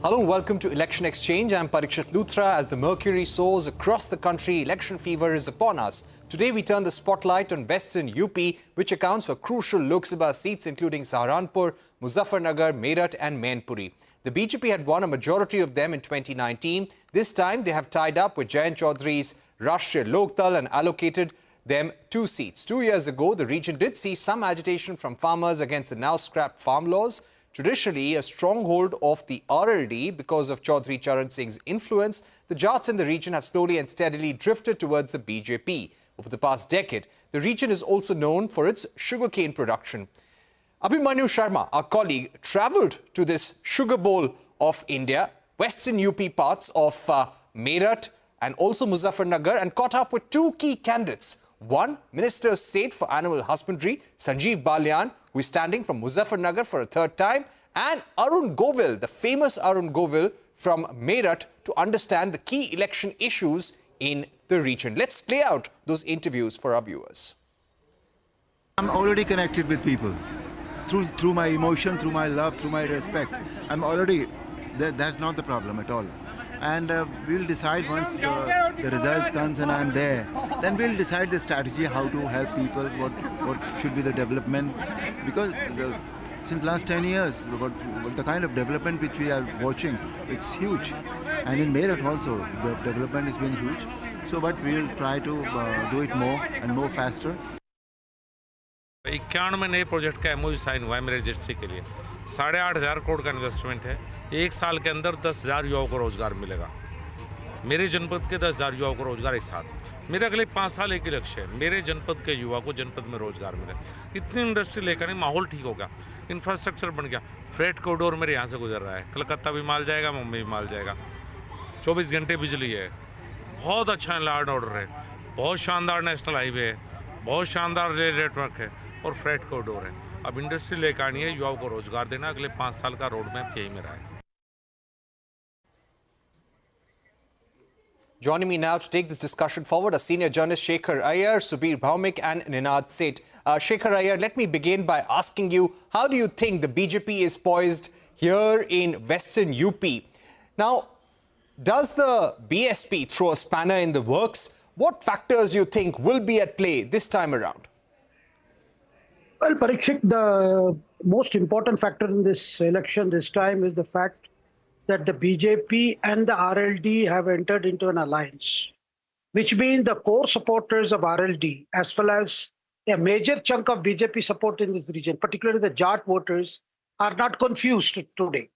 Hello and welcome to Election Exchange. I'm Parikshit Luthra. As the mercury soars across the country, election fever is upon us. Today we turn the spotlight on Western UP, which accounts for crucial Lok Sabha seats including Saharanpur, Muzaffarnagar, Meerut and Mainpuri. The BJP had won a majority of them in 2019. This time they have tied up with Jayant Chaudhary's Rashtriya Lokdal and allocated them 2 seats. 2 years ago, the region did see some agitation from farmers against the now scrapped farm laws. Traditionally a stronghold of the RLD because of Chaudhary Charan Singh's influence, the Jats in the region have slowly and steadily drifted towards the BJP. Over the past decade, the region is also known for its sugarcane production. Abhimanyu Sharma, our colleague, travelled to this sugar bowl of India, Western UP parts of Meerut and also Muzaffarnagar, and caught up with 2 key candidates. One, Minister of State for Animal Husbandry, Sanjeev Balyan, who is standing from Muzaffarnagar for a 3rd time, and Arun Govil, the famous Arun Govil from Meerut, to understand the key election issues in the region. Let's play out those interviews for our viewers. I'm already connected with people through my emotion, through my love, through my respect. I'm already, that's not the problem at all. And we'll decide once the results comes and I'm there, then we'll decide the strategy, how to help people, what should be the development. Because since last 10 years, what the kind of development which we are watching, it's huge. And in Meerut also, the development has been huge. So, but we'll try to do it more and more faster. 91 में नए project का MOU sign हुआ है मेरे registry के लिए। 8,500 करोड़ का investment है। 1 साल के अंदर 10,000 युवाओं को रोजगार मिलेगा। मेरे जनपद के 10,000 युवाओं को रोजगार एक साथ। मेरे अगले 5 साल एक ही लक्ष्य है, मेरे जनपद के युवा को जनपद में रोजगार मिले। इतनी इंडस्ट्री लेकर नहीं, माहौल ठीक होगा, इंफ्रास्ट्रक्चर बन गया। फ्रेट कॉरिडोर मेरे यहाँ से गुजर रहा है, कलकत्ता भी माल जाएगा, मुंबई भी माल जाएगा। 24 घंटे बिजली है, बहुत अच्छा लॉ एंड ऑर्डर है, बहुत शानदार नेशनल हाईवे है, बहुत शानदार रेल नेटवर्क है और फ्रेट कॉरिडोर है। अब इंडस्ट्री लेकर आनी है, युवाओं को रोजगार देना, अगले 5 साल का रोड मैप यही मेरा है। Joining me now to take this discussion forward are senior journalist Shekhar Iyer, Subir Bhaumik and Ninad Seth. Shekhar Iyer, let me begin by asking you, how do you think the BJP is poised here in Western UP? Now, does the BSP throw a spanner in the works? What factors do you think will be at play this time around? Well, Parikshit, the most important factor in this election this time is the fact that the BJP and the RLD have entered into an alliance, which means the core supporters of RLD, as well as a major chunk of BJP support in this region, particularly the Jat voters, are not confused today.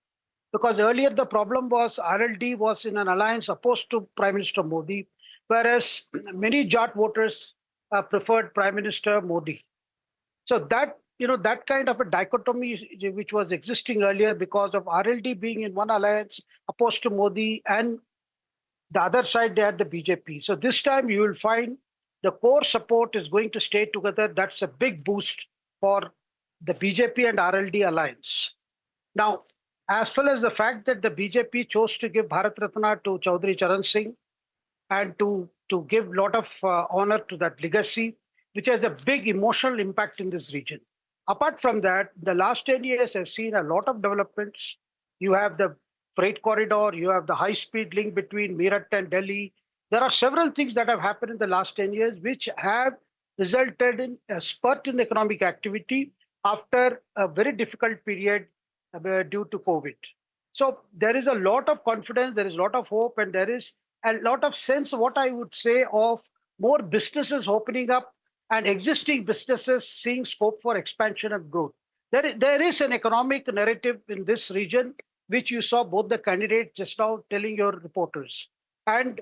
Because earlier the problem was RLD was in an alliance opposed to Prime Minister Modi, whereas many Jat voters preferred Prime Minister Modi. So that, that kind of a dichotomy which was existing earlier because of RLD being in one alliance opposed to Modi, and the other side they had the BJP. So this time you will find the core support is going to stay together. That's a big boost for the BJP and RLD alliance. Now, as well as the fact that the BJP chose to give Bharat Ratna to Chaudhary Charan Singh and to give a lot of honor to that legacy, which has a big emotional impact in this region. Apart from that, the last 10 years has seen a lot of developments. You have the freight corridor, you have the high-speed link between Meerut and Delhi. There are several things that have happened in the last 10 years which have resulted in a spurt in economic activity after a very difficult period due to COVID. So there is a lot of confidence, there is a lot of hope, and there is a lot of sense, what I would say, of more businesses opening up and existing businesses seeing scope for expansion and growth. There is an economic narrative in this region, which you saw both the candidates just now telling your reporters. And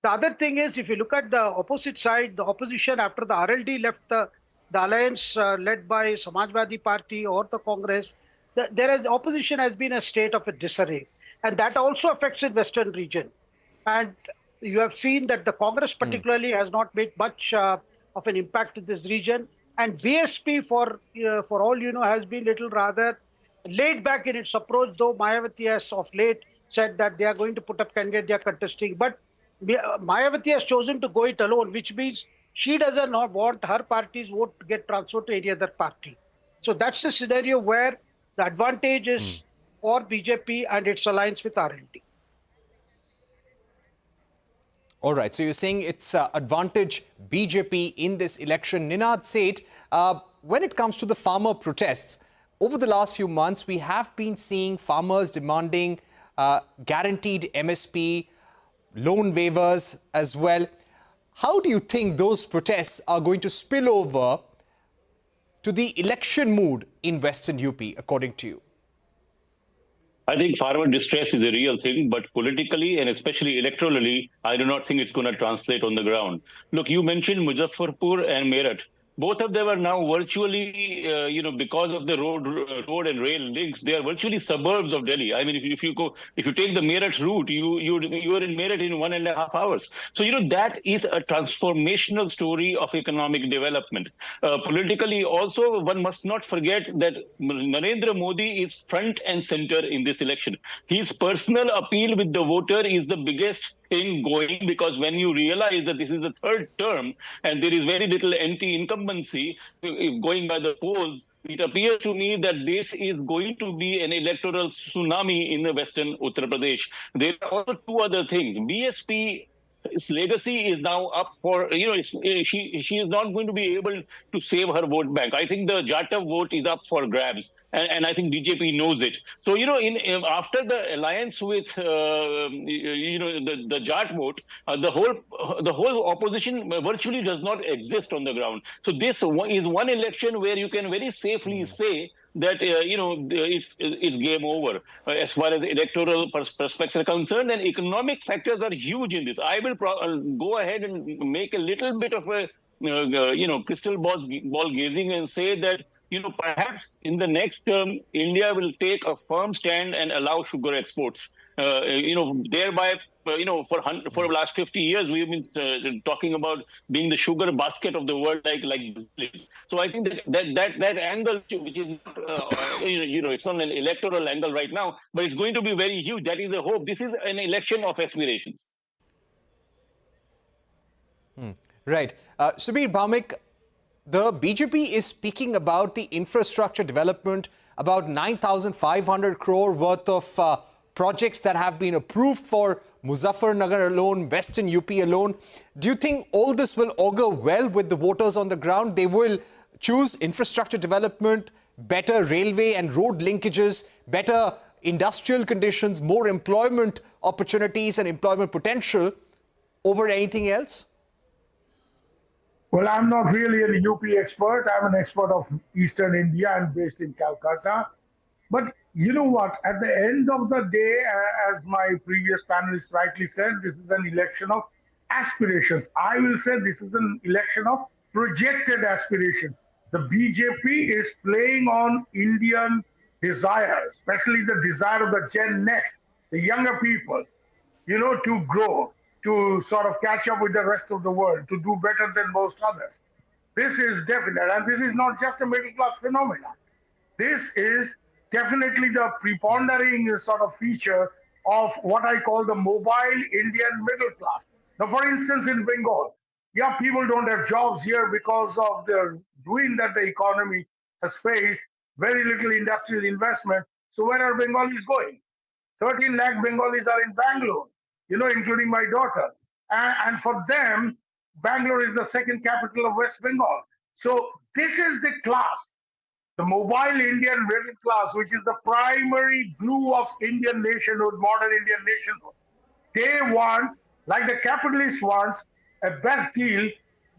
the other thing is, if you look at the opposite side, the opposition after the RLD left the alliance led by Samajwadi Party or the Congress, opposition has been a state of a disarray. And that also affects the Western region. And you have seen that the Congress particularly has not made much of an impact in this region, and BSP, for all you know, has been little rather laid back in its approach, though Mayawati has of late said that they are going to put up candidate, they are contesting. But Mayawati has chosen to go it alone, which means she doesn't want her party's vote to get transferred to any other party. So that's the scenario where the advantage is for BJP and its alliance with RLD. All right, so you're saying it's advantage BJP in this election. Ninad Seth, when it comes to the farmer protests, over the last few months, we have been seeing farmers demanding guaranteed MSP, loan waivers as well. How do you think those protests are going to spill over to the election mood in Western UP, according to you? I think farmer distress is a real thing, but politically and especially electorally, I do not think it's going to translate on the ground. Look, you mentioned Muzaffarpur and Meerut. Both of them are now virtually, because of the road and rail links, they are virtually suburbs of Delhi. I mean, if you take the Meerut route, you are in Meerut in 1.5 hours. So that is a transformational story of economic development. Politically, also, one must not forget that Narendra Modi is front and center in this election. His personal appeal with the voter is the biggest thing going, because when you realize that this is the third term and there is very little anti-incumbency going by the polls, it appears to me that this is going to be an electoral tsunami in the Western Uttar Pradesh. There are also two other things. BSP legacy is now up for, she is not going to be able to save her vote bank. I think the Jatav vote is up for grabs, and I think BJP knows it. So, after the alliance with, the Jat vote, the whole opposition virtually does not exist on the ground. So this is one election where you can very safely say that it's game over as far as electoral prospects are concerned, and economic factors are huge in this. I will go ahead and make a little bit of a crystal ball gazing and say that perhaps in the next term India will take a firm stand and allow sugar exports. Thereby. For the last 50 years, we've been talking about being the sugar basket of the world, like this. So I think that angle, which is not, it's not an electoral angle right now, but it's going to be very huge. That is the hope. This is an election of aspirations. Right. Subir Bhamik, the BJP is speaking about the infrastructure development, about 9,500 crore worth of projects that have been approved for Muzaffarnagar alone, Western UP alone. Do you think all this will augur well with the voters on the ground? They will choose infrastructure development, better railway and road linkages, better industrial conditions, more employment opportunities and employment potential over anything else? Well, I'm not really an UP expert. I'm an expert of Eastern India and based in Calcutta. But you know what? At the end of the day, as my previous panelist rightly said, this is an election of aspirations. I will say this is an election of projected aspiration. The BJP is playing on Indian desire, especially the desire of the Gen Next, the younger people, to grow, to sort of catch up with the rest of the world, to do better than most others. This is definite. And this is not just a middle class phenomenon. This is definitely the preponderating sort of feature of what I call the mobile Indian middle class. Now, for instance, in Bengal, people don't have jobs here because of the ruin that the economy has faced, very little industrial investment. So where are Bengalis going? 13 lakh Bengalis are in Bangalore, including my daughter. And for them, Bangalore is the second capital of West Bengal. So this is the class. The mobile Indian middle class, which is the primary glue of Indian nationhood, modern Indian nationhood. They want, like the capitalist wants, a best deal,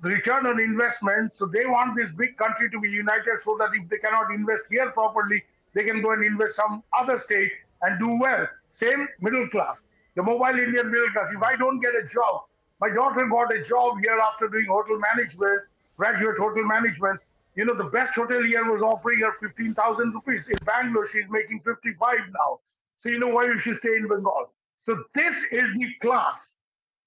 the return on investment. So they want this big country to be united so that if they cannot invest here properly, they can go and invest some other state and do well. Same middle class, the mobile Indian middle class. If I don't get a job, my daughter got a job here after doing hotel management, graduate hotel management. The best hotel here was offering her 15,000 rupees. In Bangalore, she's making 55 now. So, why will she stay in Bengal? So this is the class.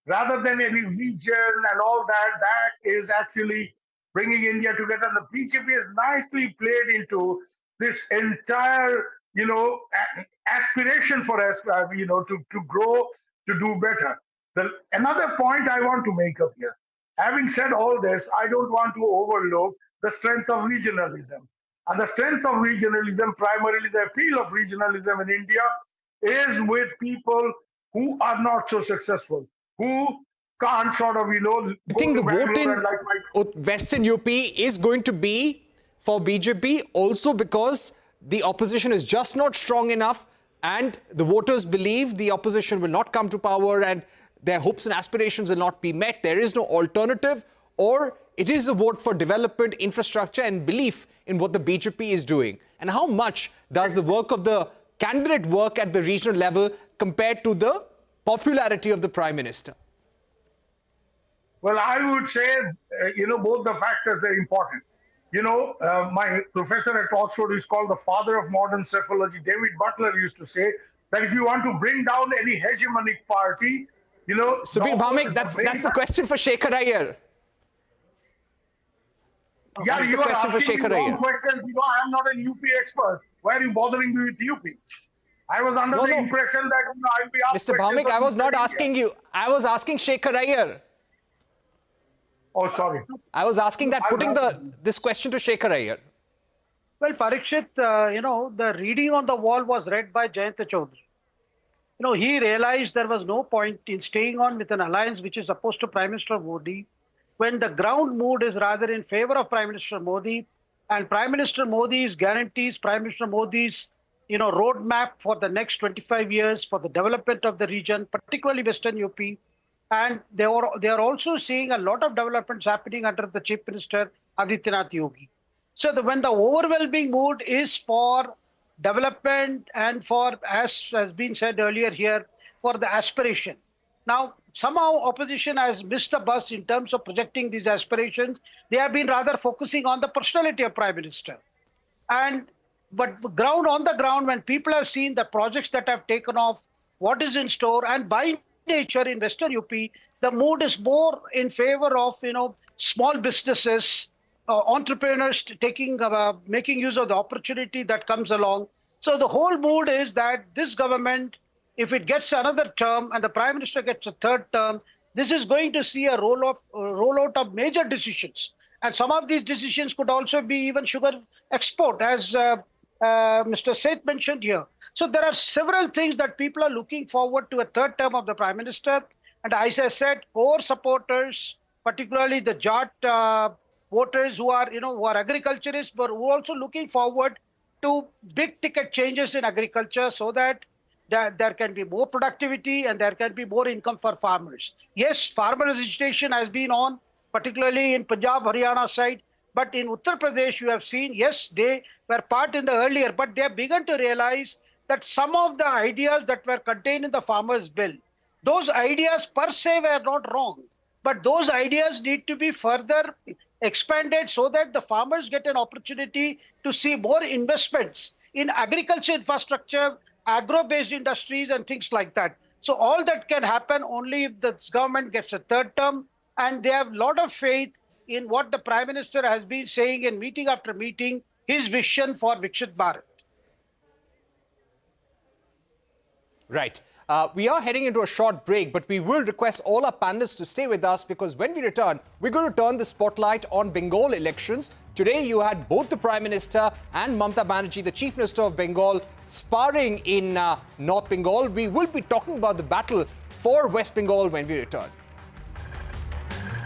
Rather than any region and all that, that is actually bringing India together. The BJP has nicely played into this entire, aspiration for us, to grow, to do better. Another point I want to make up here. Having said all this, I don't want to overlook the strength of regionalism. And the strength of regionalism, primarily the appeal of regionalism in India, is with people who are not so successful, who can't sort of, I go think to the vote Bangalore in and Western UP is going to be for BJP also because the opposition is just not strong enough and the voters believe the opposition will not come to power and their hopes and aspirations will not be met. There is no alternative, or it is a vote for development, infrastructure and belief in what the BJP is doing. And how much does the work of the candidate work at the regional level compared to the popularity of the Prime Minister? Well, I would say, both the factors are important. My professor at Oxford is called the father of modern psephology. David Butler used to say that if you want to bring down any hegemonic party, Subir Bhamik, that's the question for Shekhar Iyer. Yeah, That's you the are question for asking me Shekhar wrong Iyer. questions. I'm not an UP expert. Why are you bothering me with UP? I was under the impression that I'll be asked Mr. questions Bhamik, I on was not India. asking you. I was asking Shekhar Iyer. Oh, sorry. I was asking that, putting this question to Shekhar Iyer. Well, Parikshit, the reading on the wall was read by Jayanta Chaudhary. He realized there was no point in staying on with an alliance which is opposed to Prime Minister Modi when the ground mood is rather in favor of Prime Minister Modi, and Prime Minister Modi's guarantees, Prime Minister Modi's roadmap for the next 25 years for the development of the region, particularly Western UP. And they are also seeing a lot of developments happening under the Chief Minister Adityanath Yogi. So when the overwhelming mood is for development and for, as has been said earlier here, for the aspiration. Now, somehow opposition has missed the bus in terms of projecting these aspirations. They have been rather focusing on the personality of Prime Minister. But on the ground, when people have seen the projects that have taken off, what is in store, and by nature in Western UP, the mood is more in favor of small businesses, entrepreneurs making use of the opportunity that comes along. So the whole mood is that this government, if it gets another term and the Prime Minister gets a third term, this is going to see a rollout of major decisions. And some of these decisions could also be even sugar export, as Mr. Seth mentioned here. So there are several things that people are looking forward to a third term of the Prime Minister. And as I said, core supporters, particularly the Jat voters who are agriculturists, but who are also looking forward to big ticket changes in agriculture so that there can be more productivity and there can be more income for farmers. Yes, farmer registration has been on, particularly in Punjab, Haryana side. But in Uttar Pradesh, you have seen, yes, they were part in the earlier, but they have begun to realize that some of the ideas that were contained in the farmers' bill, those ideas per se were not wrong, but those ideas need to be further expanded so that the farmers get an opportunity to see more investments in agriculture infrastructure, agro-based industries and things like that. So all that can happen only if the government gets a third term, and they have a lot of faith in what the Prime Minister has been saying in meeting after meeting, his vision for Viksit Bharat. Right. We are heading into a short break, but we will request all our panelists to stay with us because when we return, we're going to turn the spotlight on Bengal elections. Today, you had both the Prime Minister and Mamata Banerjee, the Chief Minister of Bengal, sparring in North Bengal. We will be talking about the battle for West Bengal when we return.